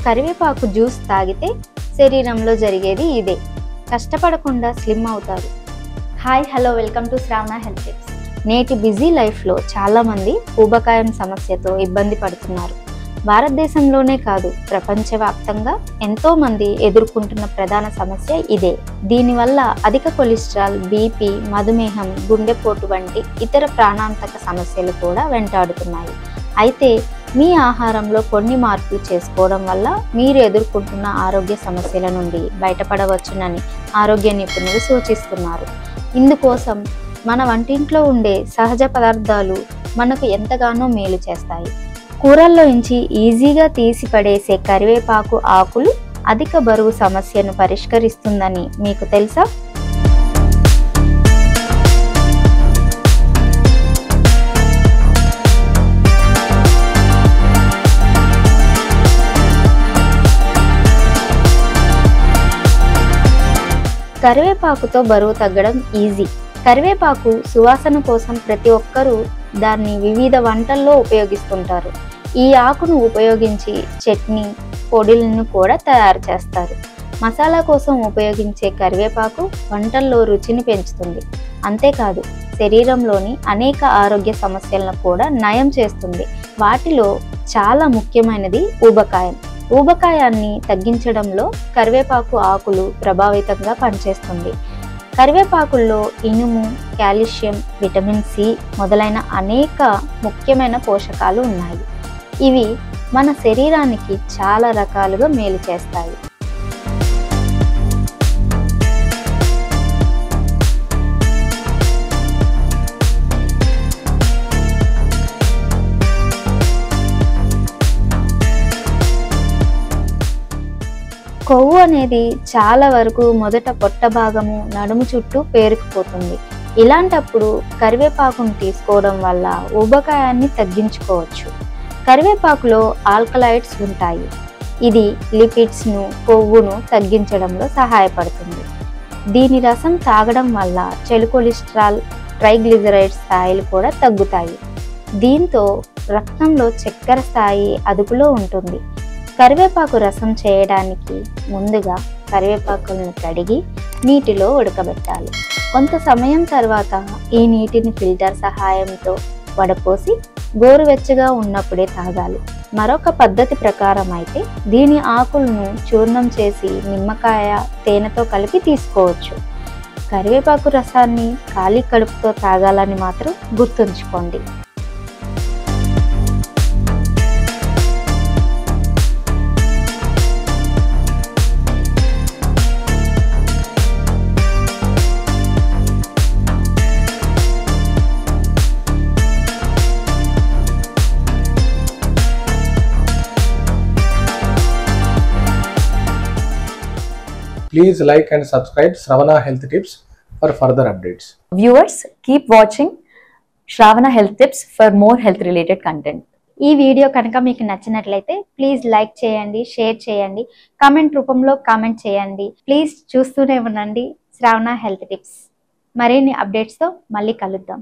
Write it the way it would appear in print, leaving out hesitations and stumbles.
కరివేపాకు జ్యూస్ తాగితే శరీరంలో జరిగేది ఇదే. కష్టపడకుండా స్లిమ్ అవుతారు. Hi hello welcome to Shravana health tips. నేటి బిజీ లైఫ్లో చాలామంది ఊబకాయం సమస్యతో ఇబ్బంది పడుతున్నారు. భారతదేశంలోనే కాదు, ప్రపంచవ్యాప్తంగా ఎంతోమంది ఎదుర్కొంటున్న ప్రధాన సమస్య ఇదే. దీనివల్ల అధిక కొలెస్ట్రాల్, బీపీ, మధుమేహం, గుండెపోటు వంటి ఇతర ప్రాణాంతక సమస్యలు కూడా వెంటాడుతున్నాయి. అయితే మీ ఆహారంలో కొన్ని మార్పులు చేసుకోవడం వల్ల మీరు ఎదుర్కొంటున్న ఆరోగ్య సమస్యల నుండి బయటపడవచ్చునని ఆరోగ్య నిపుణులు సూచిస్తున్నారు. ఇందుకోసం మన వంటింట్లో ఉండే సహజ పదార్థాలు మనకు ఎంతగానో మేలు చేస్తాయి. కూరల్లో నుంచి ఈజీగా తీసి పడేసే కరివేపాకు ఆకులు అధిక బరువు సమస్యను పరిష్కరిస్తుందని మీకు తెలుసా? కరివేపాకుతో బరువు తగ్గడం ఈజీ. కరివేపాకు సువాసన కోసం ప్రతి ఒక్కరూ దాన్ని వివిధ వంటల్లో ఉపయోగిస్తుంటారు. ఈ ఆకును ఉపయోగించి చట్నీ, పొడులను కూడా తయారు చేస్తారు. మసాలా కోసం ఉపయోగించే కరివేపాకు వంటల్లో రుచిని పెంచుతుంది. అంతేకాదు, శరీరంలోని అనేక ఆరోగ్య సమస్యలను కూడా నయం చేస్తుంది. వాటిలో చాలా ముఖ్యమైనది ఊబకాయం. ఊబకాయాన్ని తగ్గించడంలో కరివేపాకు ఆకులు ప్రభావితంగా పనిచేస్తుంది. కరివేపాకుల్లో ఇనుము, కాల్షియం, విటమిన్ సి మొదలైన అనేక ముఖ్యమైన పోషకాలు ఉన్నాయి. ఇవి మన శరీరానికి చాలా రకాలుగా మేలు చేస్తాయి. కొవ్వు అనేది చాలా వరకు మొదట పొట్ట భాగము, నడుము చుట్టూ పేరుకుపోతుంది. ఇలాంటప్పుడు కరివేపాకును తీసుకోవడం వల్ల ఊబకాయాన్ని తగ్గించుకోవచ్చు. కరివేపాకులో ఆల్కలాయిడ్స్ ఉంటాయి. ఇది లిపిడ్స్ను, కొవ్వును తగ్గించడంలో సహాయపడుతుంది. దీని రసం తాగడం వల్ల చెడు కొలెస్ట్రాల్, ట్రైగ్లిజరైడ్ స్థాయిలు కూడా తగ్గుతాయి. దీంతో రక్తంలో చక్కెర స్థాయి అదుపులో ఉంటుంది. కరివేపాకు రసం చేయడానికి ముందుగా కరివేపాకులను కడిగి నీటిలో ఉడకబెట్టాలి. కొంత సమయం తర్వాత ఈ నీటిని ఫిల్టర్ సహాయంతో వడపోసి గోరువెచ్చగా ఉన్నప్పుడే తాగాలి. మరొక పద్ధతి ప్రకారం అయితే దీని ఆకులను చూర్ణం చేసి నిమ్మకాయ, తేనెతో కలిపి తీసుకోవచ్చు. కరివేపాకు రసాన్ని ఖాళీ కడుపుతో తాగాలని మాత్రం గుర్తుంచుకోండి. Please like and subscribe Shravana Health Tips for further updates. Viewers, keep watching Shravana Health Tips for more health related content. ఈ వీడియో కనుక మీకు నచ్చినట్లయితే ప్లీజ్ లైక్ చేయండి, షేర్ చేయండి, కామెంట్ రూపంలో కామెంట్ చేయండి. ప్లీజ్ చూస్తూనే ఉండండి శ్రావణ హెల్త్ టిప్స్. మరిన్ని అప్డేట్స్తో మళ్ళీ కలుద్దాం.